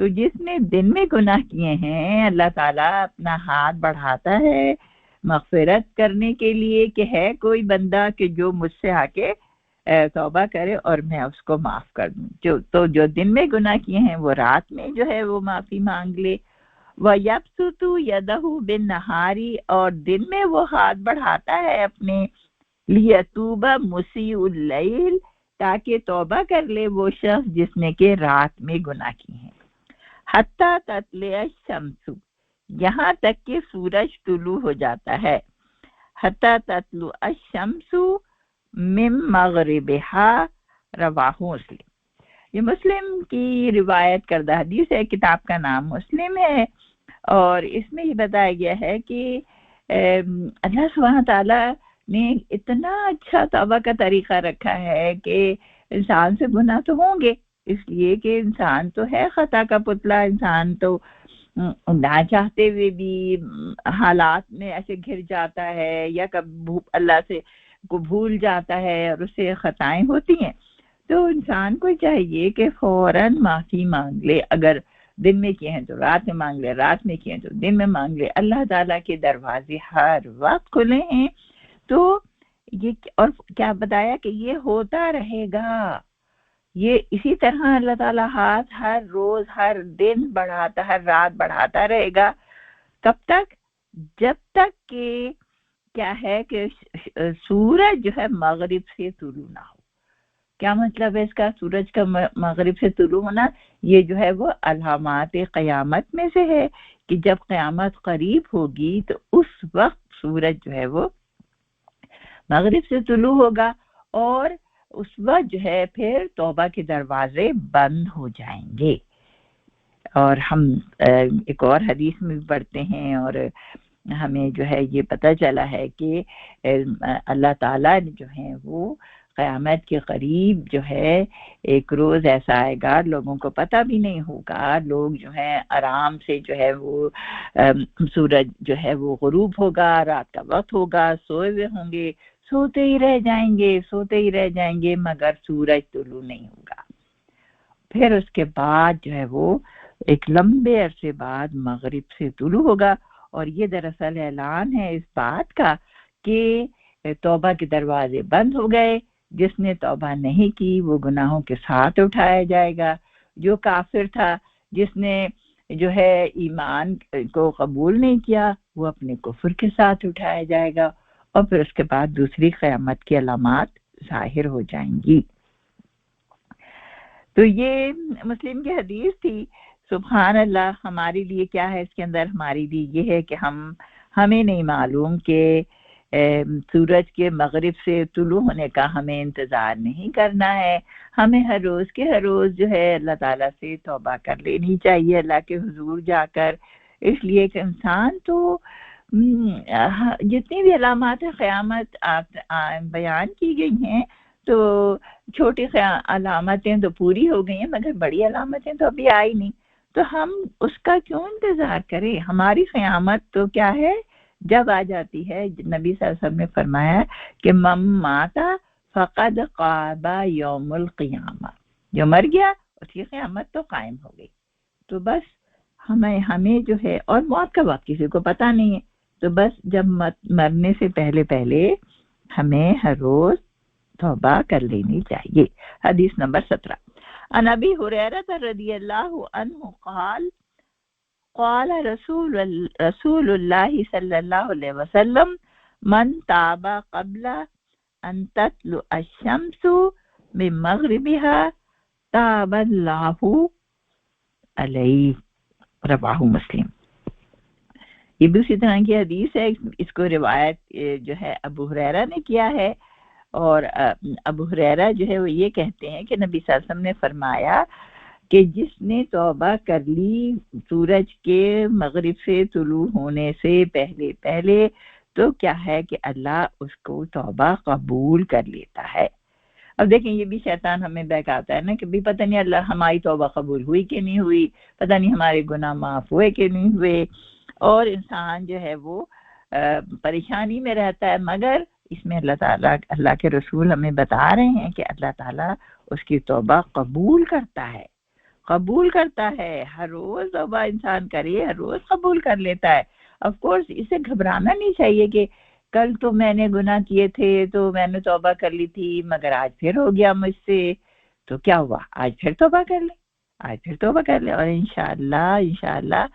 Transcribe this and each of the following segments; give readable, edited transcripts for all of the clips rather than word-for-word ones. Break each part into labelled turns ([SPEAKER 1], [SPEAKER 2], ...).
[SPEAKER 1] تو جس نے دن میں گناہ کیے ہیں اللہ تعالیٰ اپنا ہاتھ بڑھاتا ہے مغفرت کرنے کے لیے کہ ہے کوئی بندہ کہ جو مجھ سے آ کے توبہ کرے اور میں اس کو معاف کر دوں. جو دن میں گناہ کیے ہیں وہ رات میں جو ہے وہ معافی مانگ لے. وَيَبْسُطُ يَدَهُ بِالنَّهَارِ اور دن میں وہ ہاتھ بڑھاتا ہے اپنے لِيَتُوبَ مُسِيءُ اللَّيْلِ تاکہ توبہ کر لے وہ شخص جس نے کہ رات میں گناہ کیے ہیں. حَتَّى تَطْلِعَ الشَّمْسُ یہاں تک کہ سورج طلوع ہو جاتا ہے. حَتَّى تَطْلُعَ الشَّمْسُ مِن مَغْرِبِهَا رواہ مسلم. یہ مسلم کی روایت کردہ حدیث ہے. کتاب کا نام مسلم ہے اور اس میں یہ بتایا گیا ہے کہ اللہ سبحانہ تعالیٰ نے اتنا اچھا توبہ کا طریقہ رکھا ہے کہ انسان سے گناہ تو ہوں گے اس لیے کہ انسان تو ہے خطا کا پتلا. انسان تو نہ چاہتے ہوئے بھی حالات میں ایسے گر جاتا ہے یا کبھی اللہ سے کو بھول جاتا ہے اور اس سے خطائیں ہوتی ہیں. تو انسان کو چاہیے کہ فوراً معافی مانگ لے. اگر دن میں کیے ہیں تو رات میں مانگ لے, رات میں کیے ہیں تو دن میں مانگ لے. اللہ تعالیٰ کے دروازے ہر وقت کھلے ہیں. تو یہ اور کیا بتایا کہ یہ ہوتا رہے گا. یہ اسی طرح اللہ تعالیٰ ہاتھ ہر روز ہر دن بڑھاتا, ہر رات بڑھاتا رہے گا. کب تک؟ جب تک کہ کیا ہے کہ سورج جو ہے مغرب سے طلوع نہ ہو. کیا مطلب ہے اس کا؟ سورج کا مغرب سے طلوع ہونا یہ جو ہے وہ علامات قیامت میں سے ہے کہ جب قیامت قریب ہوگی تو اس وقت سورج جو ہے وہ مغرب سے طلوع ہوگا اور اس وقت جو ہے پھر توبہ کے دروازے بند ہو جائیں گے. اور ہم ایک اور حدیث میں بھی پڑھتے ہیں اور ہمیں جو ہے یہ پتہ چلا ہے کہ اللہ تعالیٰ جو ہیں وہ قیامت کے قریب جو ہے ایک روز ایسا آئے گا لوگوں کو پتہ بھی نہیں ہوگا. لوگ جو ہیں آرام سے جو ہے وہ سورج جو ہے وہ غروب ہوگا, رات کا وقت ہوگا, سوئے ہوئے ہوں گے, سوتے ہی رہ جائیں گے, سوتے ہی رہ جائیں گے مگر سورج طلوع نہیں ہوگا. پھر اس کے بعد جو ہے وہ ایک لمبے عرصے بعد مغرب سے طلوع ہوگا. اور یہ دراصل اعلان ہے اس بات کا کہ توبہ کے دروازے بند ہو گئے. جس نے توبہ نہیں کی وہ گناہوں کے ساتھ اٹھایا جائے گا. جو کافر تھا, جس نے جو ہے ایمان کو قبول نہیں کیا, وہ اپنے کفر کے ساتھ اٹھایا جائے گا. اور پھر اس کے بعد دوسری قیامت کی علامات ظاہر ہو جائیں گی. تو یہ مسلم کی حدیث تھی. سبحان اللہ. ہمارے لیے کیا ہے اس کے اندر؟ ہمارے لیے یہ ہے کہ ہمیں نہیں معلوم کہ سورج کے مغرب سے طلوع ہونے کا ہمیں انتظار نہیں کرنا ہے. ہمیں ہر روز کے ہر روز جو ہے اللہ تعالیٰ سے توبہ کر لینی چاہیے اللہ کے حضور جا کر. اس لیے کہ انسان تو جتنی بھی علامات قیامت بیان کی گئی ہیں تو چھوٹی علامتیں تو پوری ہو گئی ہیں مگر بڑی علامتیں تو ابھی آئی نہیں. تو ہم اس کا کیوں انتظار کریں؟ ہماری قیامت تو کیا ہے جب آ جاتی ہے. نبی صلی اللہ علیہ وسلم نے فرمایا کہ من ماتا فقد قاب یوم القیامہ, جو مر گیا اس کی قیامت تو قائم ہو گئی. تو بس ہمیں جو ہے, اور موت کا وقت کسی کو پتہ نہیں ہے, تو بس جب مرنے سے پہلے ہمیں ہر روز توبہ کر لینی چاہیے. حدیث نمبر 17. عن ابی ہریرہ رضی اللہ عنہ قال قال رسول اللہ صلی اللہ علیہ وسلم من تاب قبل ان تطلع الشمس من مغربها تاب اللہ علیہ. رواہ مسلم. یہ بھی اسی طرح کی حدیث ہے. اس کو روایت جو ہے ابو ہریرہ نے کیا ہے اور ابو ہریرہ جو ہے وہ یہ کہتے ہیں کہ نبی صلی اللہ علیہ وسلم نے فرمایا کہ جس نے توبہ کر لی سورج کے مغرب سے طلوع ہونے سے پہلے تو کیا ہے کہ اللہ اس کو توبہ قبول کر لیتا ہے. اب دیکھیں یہ بھی شیطان ہمیں بہکاتا ہے نا کہ بھی پتہ نہیں اللہ ہماری توبہ قبول ہوئی کہ نہیں ہوئی, پتہ نہیں ہمارے گناہ معاف ہوئے کہ نہیں ہوئے, اور انسان جو ہے وہ پریشانی میں رہتا ہے. مگر اس میں اللہ کے رسول ہمیں بتا رہے ہیں کہ اللہ تعالیٰ اس کی توبہ قبول کرتا ہے, قبول کرتا ہے. ہر روز توبہ انسان کرے، ہر روز قبول کر لیتا ہے. آف کورس اسے گھبرانا نہیں چاہیے کہ کل تو میں نے گناہ کیے تھے تو میں نے توبہ کر لی تھی، مگر آج پھر ہو گیا مجھ سے، تو کیا ہوا، آج پھر توبہ کر لے، آج پھر توبہ کر لے. اور انشاءاللہ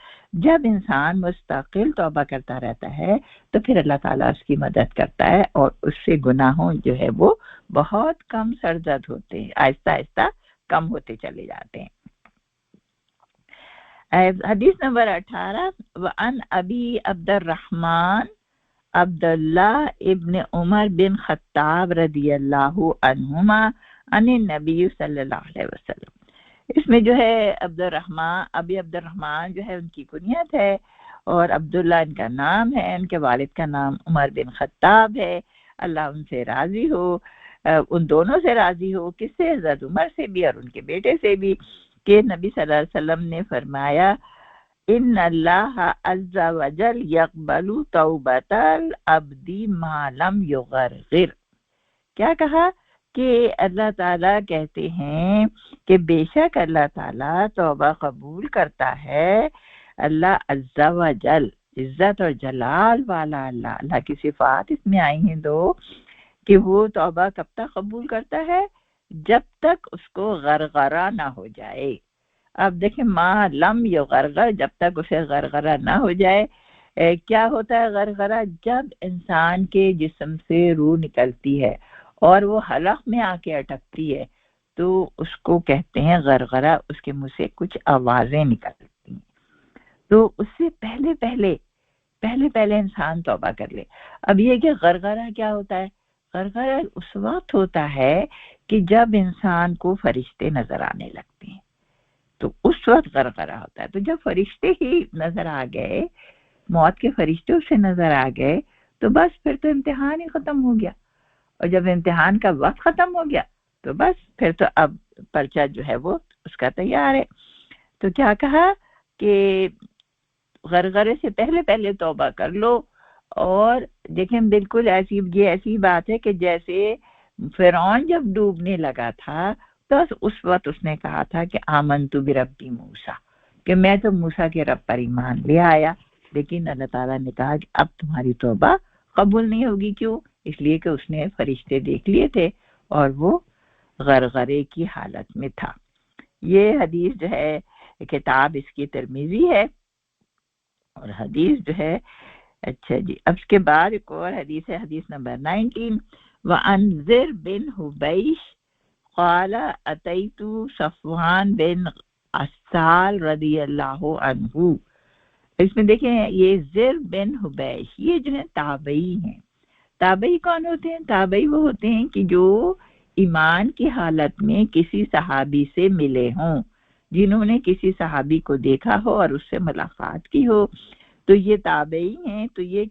[SPEAKER 1] جب انسان مستقل توبہ کرتا رہتا ہے تو پھر اللہ تعالیٰ اس کی مدد کرتا ہے اور اس سے گناہوں جو ہے وہ بہت کم سرزد ہوتے ہیں، آہستہ آہستہ کم ہوتے چلے جاتے ہیں. حدیث نمبر 18 وعن ابی عبد الرحمن عبداللہ ابن عمر بن خطاب رضی اللہ عنہما عن النبی صلی اللہ علیہ وسلم. اس میں جو ہے ابی عبد الرحمن جو ہے ان کی کنیت ہے اور عبداللہ ان کا نام ہے، ان کے والد کا نام عمر بن خطاب ہے، اللہ ان سے راضی ہو، ان دونوں سے راضی ہو. کس سے؟ حضرت عمر سے بھی اور ان کے بیٹے سے بھی، کہ نبی صلی اللہ علیہ وسلم نے فرمایا ان اللہ عز وجل یقبل توبۃ العبد ما لم یغرغر. کیا کہا کہ اللہ تعالیٰ کہتے ہیں کہ بے شک اللہ تعالیٰ توبہ قبول کرتا ہے. اللہ عز وجل، عزت اور جلال والا اللہ کی صفات اس میں آئی ہیں دو، کہ وہ توبہ کب تک قبول کرتا ہے؟ جب تک اس کو غرغرہ نہ ہو جائے. اب دیکھیں ما لم یغرغر، جب تک اسے غرغرہ نہ ہو جائے. کیا ہوتا ہے غرغرہ؟ جب انسان کے جسم سے روح نکلتی ہے اور وہ حلق میں آ کے اٹکتی ہے تو اس کو کہتے ہیں غرغرہ. اس کے منہ سے کچھ آوازیں نکلتی ہیں، تو اس سے پہلے انسان توبہ کر لے. اب یہ کہ غرغرہ کیا ہوتا ہے؟ غرغرہ اس وقت ہوتا ہے کہ جب انسان کو فرشتے نظر آنے لگتے ہیں تو اس وقت غرغرہ ہوتا ہے. تو جب فرشتے ہی نظر آ گئے، موت کے فرشتے اسے نظر آ گئے، تو بس پھر تو امتحان ہی ختم ہو گیا. اور جب امتحان کا وقت ختم ہو گیا تو بس پھر تو اب پرچہ جو ہے وہ اس کا تیار ہے. تو کیا کہا کہ غرغرے سے پہلے توبہ کر لو. اور دیکھیں بالکل ایسی بات ہے کہ جیسے فرعون جب ڈوبنے لگا تھا تو اس وقت اس نے کہا تھا کہ آمنت بربی موسیٰ، کہ میں تو موسیٰ کے رب پر ایمان لے آیا. لیکن اللہ تعالیٰ نے کہا کہ اب تمہاری توبہ قبول نہیں ہوگی. کیوں؟ اس لیے کہ اس نے فرشتے دیکھ لیے تھے اور وہ غرغرے کی حالت میں تھا. یہ حدیث جو ہے کتاب اس کی ترمذی ہے اور حدیث جو ہے اچھا جی. اب اس کے بعد ایک اور حدیث ہے، حدیث نمبر 19 وعن زر بن حبیش قال اتیت صفوان بن عسال رضی اللہ عنہ. اس میں دیکھیں یہ زر بن حبیش یہ جو ہے تابعی ہیں. تابعی کون ہوتے ہیں؟ تابعی وہ ہوتے ہیں کہ جو ایمان کی حالت میں کسی صحابی سے ملے ہوں، جنہوں نے کسی صحابی کو دیکھا ہو اور اس سے ملاقات کی ہو، تو یہ تابعی ہیں. تو یہ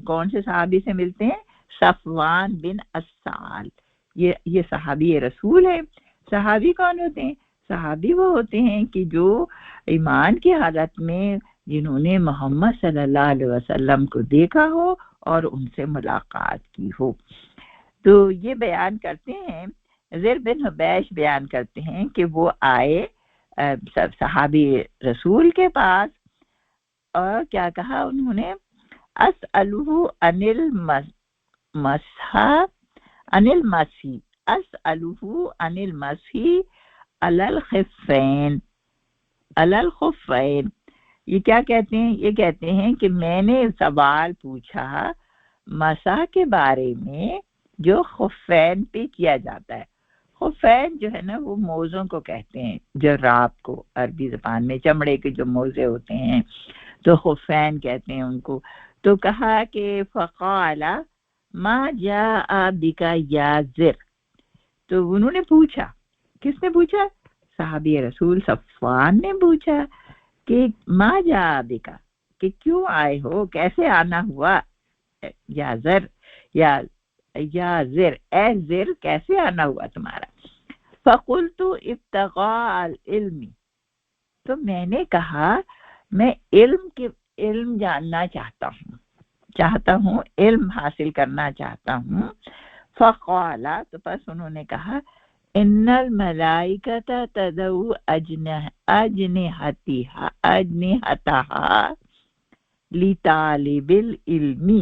[SPEAKER 1] کون سے صحابی سے ملتے ہیں؟ صفوان بن عسال، یہ صحابی رسول ہے. صحابی کون ہوتے ہیں؟ صحابی وہ ہوتے ہیں کہ جو ایمان کی حالت میں جنہوں نے محمد صلی اللہ علیہ وسلم کو دیکھا ہو اور ان سے ملاقات کی ہو. تو یہ بیان کرتے ہیں، زر بن حبیش بیان کرتے ہیں کہ وہ آئے صحابی رسول کے پاس اور کیا کہا انہوں نے؟ اسألہ عن المسح علی الخفین. یہ کیا کہتے ہیں؟ یہ کہتے ہیں کہ میں نے سوال پوچھا مسح کے بارے میں جو خفین پہ کیا جاتا ہے. خفین جو ہے نا وہ موزوں کو کہتے ہیں، جراب کو عربی زبان میں، چمڑے کے جو موزے ہوتے ہیں تو خفین کہتے ہیں ان کو. تو کہا کہ فقال ما جاء بک یا زر. تو انہوں نے پوچھا، کس نے پوچھا؟ صحابی رسول صفوان نے پوچھا کہ ما جاء بک، کہ کیوں آئے ہو، کیسے آنا ہوا، یا زر یا زر، اے زر کیسے آنا ہوا تمہارا. فقلت ابتغاء العلم، تو میں نے کہا میں علم جاننا چاہتا ہوں، علم حاصل کرنا چاہتا ہوں. فقال، تو بس انہوں نے کہا innal malaikata tadau ajnihataha litalibil ilmi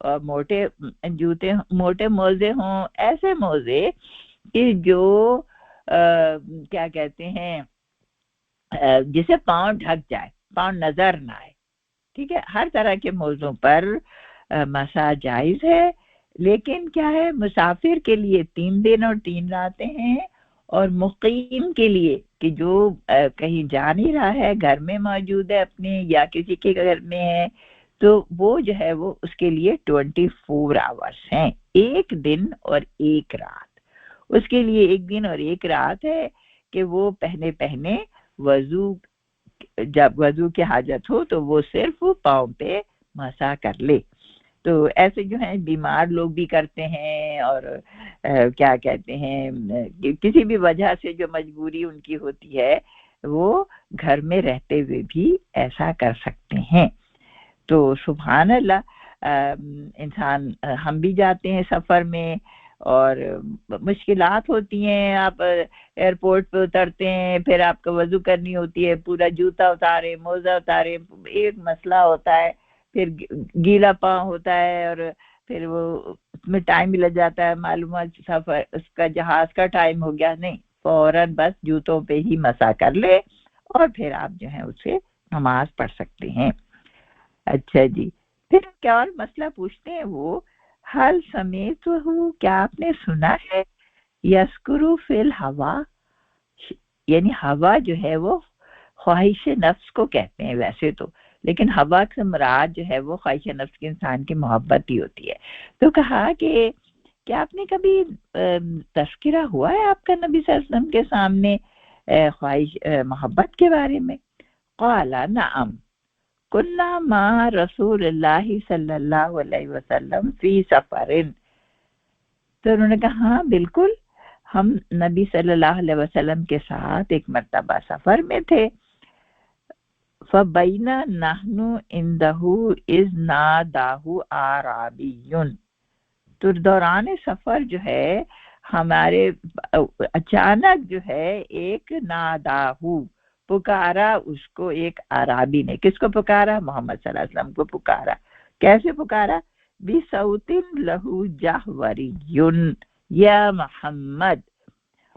[SPEAKER 1] اور موٹے جوتے، موٹے موزے ہوں، ایسے موزے کہ جو کیا کہتے ہیں جسے پاؤں ڈھک جائے، پاؤں نظر نہ آئے، ٹھیک ہے، ہر طرح کے موضوع پر مسا جائز ہے، لیکن کیا ہے، مسافر کے لیے 3 دن اور 3 راتیں ہیں، اور مقیم کے لیے کہ جو کہیں جا نہیں رہا ہے، گھر میں موجود ہے اپنے یا کسی کے گھر میں ہے، تو وہ جو ہے وہ اس کے لیے 24 آورس ہیں، 1 دن اور 1 رات، اس کے لیے 1 دن اور 1 رات ہے کہ وہ پہنے وضو، جب وضو کی حاجت ہو تو وہ صرف پاؤں پہ مسا کر لے۔ تو ایسے جو ہیں بیمار لوگ بھی کرتے ہیں، اور کیا کہتے ہیں کسی بھی وجہ سے جو مجبوری ان کی ہوتی ہے وہ گھر میں رہتے ہوئے بھی ایسا کر سکتے ہیں۔ تو سبحان اللہ، انسان، ہم بھی جاتے ہیں سفر میں اور مشکلات ہوتی ہیں، آپ ایئرپورٹ پہ اترتے ہیں، پھر آپ کو وضو کرنی ہوتی ہے، پورا جوتا اتارے، موزہ اتارے، ایک مسئلہ ہوتا ہے، پھر گیلا پاؤں ہوتا ہے، اور پھر وہ اس میں ٹائم بھی لگ جاتا ہے، معلومات سفر اس کا جہاز کا ٹائم ہو گیا، نہیں، فوراً بس جوتوں پہ ہی مسا کر لے اور پھر آپ جو ہے اسے نماز پڑھ سکتے ہیں۔ اچھا جی، پھر کیا اور مسئلہ پوچھتے ہیں وہ، حل سمیت ہو، کیا آپ نے سنا ہے، یسکرو فی الہوا، یعنی ہوا جو ہے وہ خواہش نفس کو کہتے ہیں ویسے تو، لیکن ہوا سے مراد جو ہے وہ خواہش نفس کے انسان کی محبت ہی ہوتی ہے۔ تو کہا کہ کیا آپ نے کبھی تذکرہ ہوا ہے آپ کا نبی صلی اللہ علیہ وسلم کے سامنے خواہش محبت کے بارے میں؟ قال نعم کنا مع رسول اللہ صلی اللہ علیہ وسلم فی سفر، تو انہوں نے کہا ہاں بالکل، ہم نبی صلی اللہ علیہ وسلم کے ساتھ ایک مرتبہ سفر میں تھے، فَبَيْنَا نَحْنُ عِنْدَهُ إِذْ نَادَاهُ أَعْرَابِيٌّ، تو دوران سفر جو ہے ہمارے اچانک جو ہے ایک ناداہو، پکارا اس کو ایک عرابی نے، کس کو پکارا؟ محمد صلی اللہ علیہ وسلم کو پکارا۔ کیسے پکارا؟ بِصَوْتٍ لَهُ جَهْوَرِيٌّ یا محمد،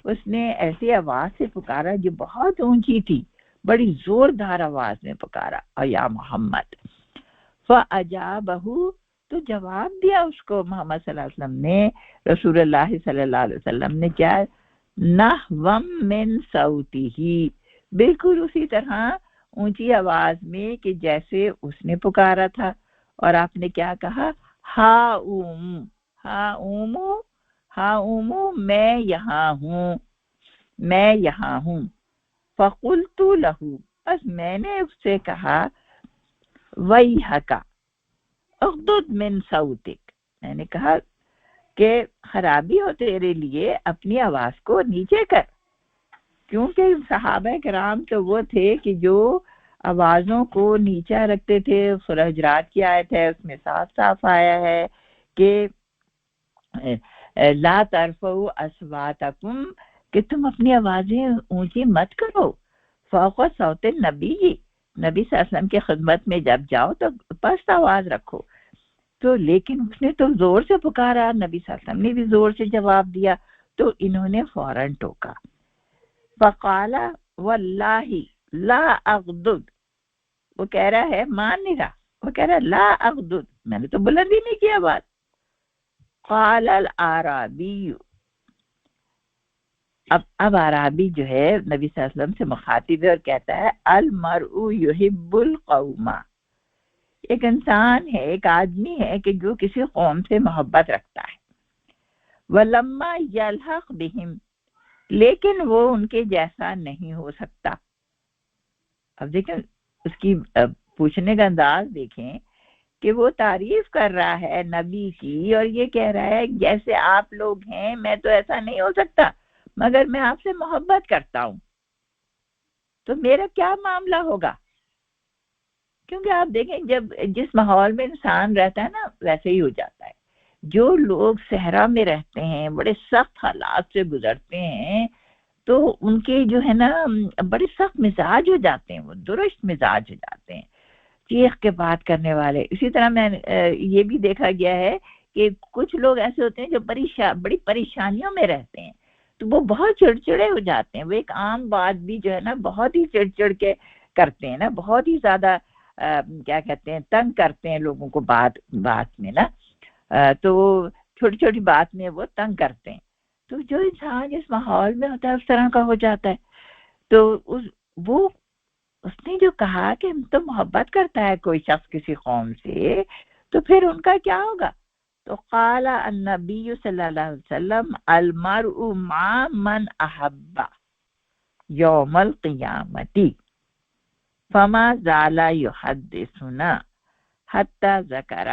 [SPEAKER 1] اس نے ایسی آواز سے پکارا جو بہت اونچی تھی، بڑی زوردار آواز میں پکارا، اور یا محمد، فَأَجَابَهُ، تو جواب دیا اس کو محمد صلی اللہ علیہ وسلم نے، رسول اللہ صلی اللہ علیہ وسلم نے کیا؟ نحوم من صوتہ، بالکل اسی طرح اونچی آواز میں کہ جیسے اس نے پکارا تھا، اور آپ نے کیا کہا؟ ہا اوم، ہا اومو، ہا اومو، میں یہاں ہوں، میں یہاں ہوں۔ فقلت لہو، بس میں نے اس سے کہا، ویحک اغضض من صوتک، میں نے کہا کہ خرابی ہو تیرے لیے، اپنی آواز کو نیچے کر، کیونکہ صحابہ کرام تو وہ تھے کہ جو آوازوں کو نیچا رکھتے تھے۔ سورہ حجرات کی آیت ہے، اس میں صاف صاف آیا ہے کہ لا ترفعوا اصواتکم، کہ تم اپنی آوازیں اونچی مت کرو، فوق صوت النبی، نبی صلی اللہ علیہ وسلم کی خدمت میں جب جاؤ تو پست آواز رکھو۔ تو لیکن اس نے تو زور سے پکارا، نبی صلی اللہ علیہ وسلم نے بھی زور سے جواب دیا، تو انہوں نے فوراً ٹوکا، فقال واللہ لا اغضض، وہ کہہ رہا ہے، مان نہیں رہا، وہ کہہ رہا ہے لا اغضض، میں نے تو بلند ہی نہیں کیا بات۔ قال الاعرابی، اب عرابی جو ہے نبی صلی اللہ علیہ وسلم سے مخاطب ہے اور کہتا ہے، المرء یحب القوم، ایک انسان ہے، ایک آدمی ہے کہ جو کسی قوم سے محبت رکھتا ہے، ولما یلحق بہم، لیکن وہ ان کے جیسا نہیں ہو سکتا۔ اب دیکھیں اس کی پوچھنے کا انداز دیکھیں کہ وہ تعریف کر رہا ہے نبی کی، اور یہ کہہ رہا ہے جیسے آپ لوگ ہیں میں تو ایسا نہیں ہو سکتا، مگر میں آپ سے محبت کرتا ہوں، تو میرا کیا معاملہ ہوگا؟ کیونکہ آپ دیکھیں جب جس ماحول میں انسان رہتا ہے نا ویسے ہی ہو جاتا ہے۔ جو لوگ صحرا میں رہتے ہیں، بڑے سخت حالات سے گزرتے ہیں، تو ان کے جو ہے نا بڑے سخت مزاج ہو جاتے ہیں، وہ درست مزاج ہو جاتے ہیں۔ چیخ کے بات کرنے والے. اسی طرح میں یہ بھی دیکھا گیا ہے کہ کچھ لوگ ایسے ہوتے ہیں جو بڑی پریشانیوں میں رہتے ہیں تو وہ بہت چڑچڑے ہو جاتے ہیں. وہ ایک عام بات بھی جو ہے نا بہت ہی چڑچڑ کے کرتے ہیں نا, بہت ہی زیادہ کیا کہتے ہیں تنگ کرتے ہیں لوگوں کو بات میں نا, تو چھوٹی چھوٹی بات میں وہ تنگ کرتے ہیں. تو جو انسان جس ماحول میں ہوتا ہے اس طرح کا ہو جاتا ہے. تو اس نے جو کہا کہ تو محبت کرتا ہے کوئی شخص کسی قوم سے تو پھر ان کا کیا ہوگا. تو قال النبی صلی اللہ علیہ وسلم المرء مع من احب یوم القیامت فما زال یحدثنا حتی ذکر.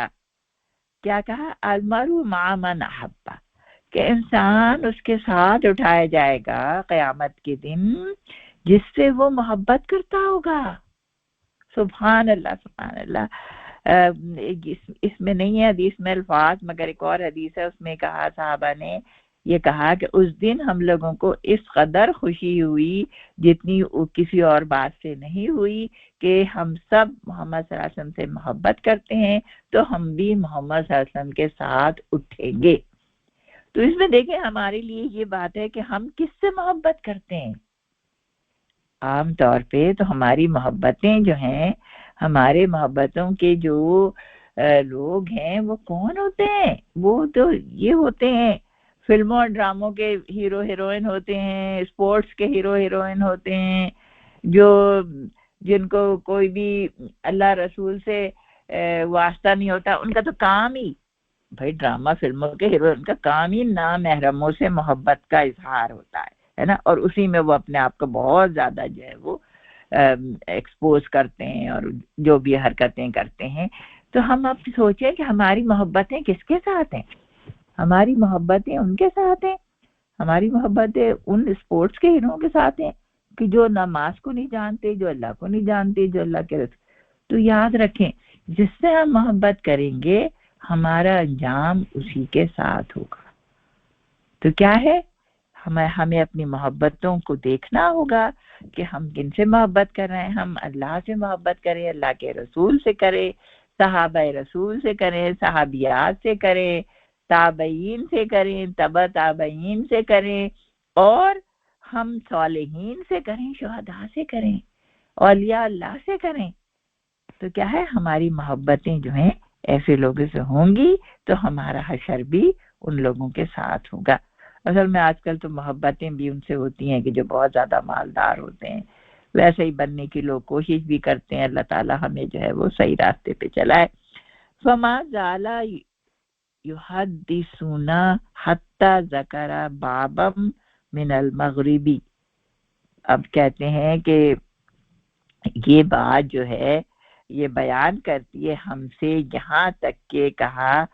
[SPEAKER 1] کیا کہا؟ المرء مع من احب, کہ انسان اس کے ساتھ اٹھایا جائے گا قیامت کے دن جس سے وہ محبت کرتا ہوگا. سبحان اللہ سبحان اللہ. اس میں نہیں ہے حدیث میں الفاظ, مگر ایک اور حدیث ہے اس میں کہا صحابہ نے یہ کہا کہ اس دن ہم لوگوں کو اس قدر خوشی ہوئی جتنی کسی اور بات سے نہیں ہوئی کہ ہم سب محمد صلی اللہ علیہ وسلم سے محبت کرتے ہیں تو ہم بھی محمد صلی اللہ علیہ وسلم کے ساتھ اٹھیں گے. تو اس میں دیکھیں ہمارے لیے یہ بات ہے کہ ہم کس سے محبت کرتے ہیں. عام طور پہ تو ہماری محبتیں جو ہیں, ہمارے محبتوں کے جو لوگ ہیں وہ کون ہوتے ہیں؟ وہ تو یہ ہوتے ہیں فلموں اور ڈراموں کے ہیرو ہیروئن ہوتے ہیں, اسپورٹس کے ہیرو ہیروئن ہوتے ہیں, جن کو کوئی بھی اللہ رسول سے واسطہ نہیں ہوتا. ان کا تو کام ہی بھائی ڈرامہ فلموں کے ہیروئن کا کام ہی نامحرموں سے محبت کا اظہار ہوتا ہے نا, اور اسی میں وہ اپنے آپ کو بہت زیادہ جو ہے وہ ایکسپوز کرتے ہیں اور جو بھی حرکتیں کرتے ہیں. تو ہم اب سوچیں کہ ہماری محبتیں کس کے ساتھ ہیں. ہماری محبتیں ان کے ساتھ ہیں, ہماری محبتیں ان اسپورٹس کے ہیرو کے ساتھ ہیں کہ جو نماز کو نہیں جانتے, جو اللہ کو نہیں جانتے, جو اللہ کے رسول. تو یاد رکھیں جس سے ہم محبت کریں گے ہمارا انجام اسی کے ساتھ ہوگا. تو کیا ہے, ہمیں اپنی محبتوں کو دیکھنا ہوگا کہ ہم کن سے محبت کر رہے ہیں. ہم اللہ سے محبت کریں, اللہ کے رسول سے کریں, صحابہ رسول سے کریں, صحابیات سے کریں, تابعین سے کریں, تبع تابعین سے کریں, اور ہم صالحین سے کریں, شہداء سے کریں, اولیاء اللہ سے کریں. تو کیا ہے ہماری محبتیں جو ہیں ایسے لوگوں سے ہوں گی تو ہمارا حشر بھی ان لوگوں کے ساتھ ہوگا. اصل میں آج کل تو محبتیں بھی ان سے ہوتی ہیں کہ جو بہت زیادہ مالدار ہوتے ہیں. ویسے ہی بننے کی لوگ کوشش بھی کرتے ہیں. اللہ تعالی ہمیں جو ہے وہ صحیح راستے پہ چلائے. فما زال یحدثنا حتی ذکر بابا من المغربی. اب کہتے ہیں کہ یہ بات جو ہے یہ بیان کرتی ہے ہم سے یہاں تک کہ کہا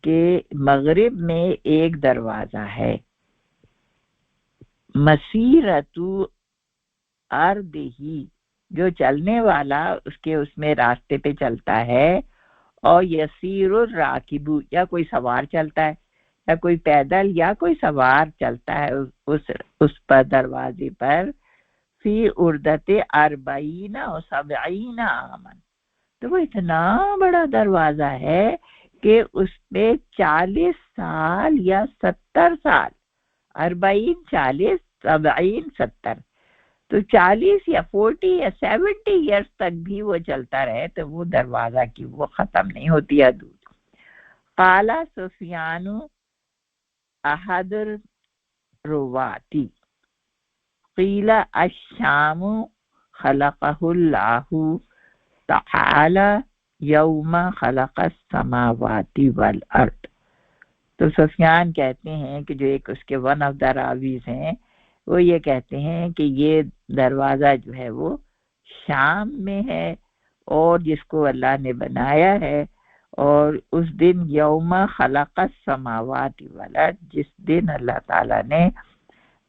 [SPEAKER 1] کہ مغرب میں ایک دروازہ ہے, مسیرت ارضہ, جو چلنے والا اس میں راستے پہ چلتا ہے, اور یسیر الراکب, یا کوئی سوار چلتا ہے, یا کوئی پیدل یا کوئی سوار چلتا ہے اس پر دروازے پر, فی عرضت 40 و 70 عاما. تو وہ اتنا بڑا دروازہ ہے کہ اس میں 40 سال یا 70 سال, 40 40 70 70, تو 40 یا 40 یا 70 ایئرس تک بھی وہ چلتا رہے تو وہ دروازہ کی وہ ختم نہیں ہوتی حدود. قال سفیان احد الرواتی قیل الشام خلقہ اللہ تعالی یوم خلق السماوات والارض. تو سفیان کہتے ہیں کہ جو ایک اس کے ون آف دا راویز ہیں وہ یہ کہتے ہیں کہ یہ دروازہ جو ہے وہ شام میں ہے, اور جس کو اللہ نے بنایا ہے, اور اس دن یوم خلق السماوات والارض, جس دن اللہ تعالیٰ نے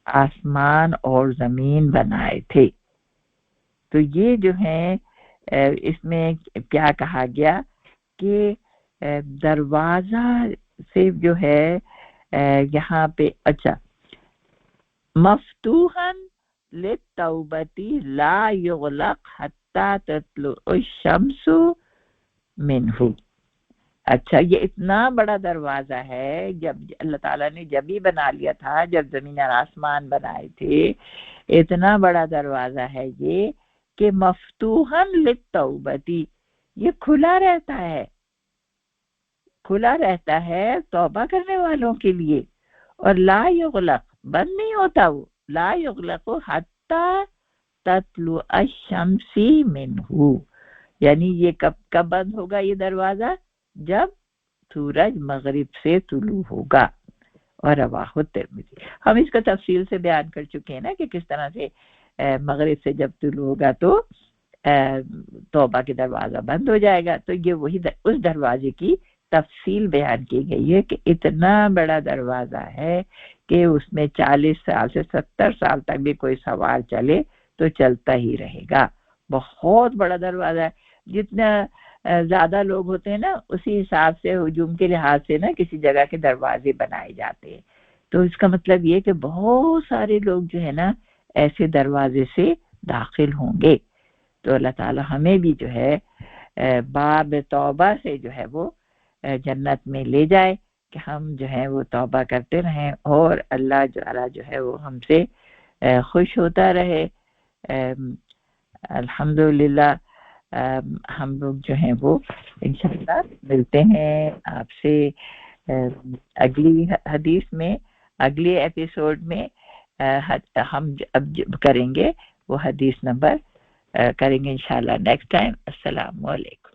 [SPEAKER 1] آسمان اور زمین بنائے تھے. تو یہ جو ہے اس میں کیا کہا گیا کہ دروازہ سے جو ہے یہاں پہ اچھا مفتوحاً للتوبتی لا یغلق حتی تطلع الشمس منہو. اچھا یہ اتنا بڑا دروازہ ہے، جب اللہ تعالیٰ نے جب ہی بنا لیا تھا، جب زمین اور آسمان بنائے تھے، اتنا بڑا دروازہ ہے یہ کہ مفتوحاً للتوبتی، یہ کھلا رہتا ہے، کھلا رہتا ہے توبہ کرنے والوں کے لیے. اور لا یغلق، بند نہیں ہوتا وہ، لا یغلق حتی تطلع الشمس منہ، یعنی یہ کب بند ہوگا یہ دروازہ؟ جب سورج مغرب سے طلوع ہوگا. اور رواہ ترمذی، ہم اس کا تفصیل سے بیان کر چکے ہیں نا کہ کس طرح سے مغرب سے جب طلوع ہوگا تو توبہ کے دروازہ بند ہو جائے گا. تو یہ وہی اس دروازے کی تفصیل بیان کی گئی ہے کہ اتنا بڑا دروازہ ہے کہ اس میں 40 سال سے 70 سال تک بھی کوئی سوار چلے تو چلتا ہی رہے گا. بہت بڑا دروازہ ہے. جتنا زیادہ لوگ ہوتے ہیں نا اسی حساب سے ہجوم کے لحاظ سے نا کسی جگہ کے دروازے بنائے جاتے ہیں. تو اس کا مطلب یہ کہ بہت سارے لوگ جو ہے نا ایسے دروازے سے داخل ہوں گے. تو اللہ تعالی ہمیں بھی جو ہے باب توبہ سے جو ہے وہ جنت میں لے جائے کہ ہم جو ہے وہ توبہ کرتے رہیں اور اللہ جو ہے وہ ہم سے خوش ہوتا رہے. الحمدللہ ہم لوگ جو ہیں وہ انشاءاللہ ملتے ہیں آپ سے اگلی حدیث میں، اگلی ایپیسوڈ میں. ہم اب کریں گے وہ حدیث نمبر کریں گے انشاءاللہ نیکسٹ ٹائم. السلام علیکم.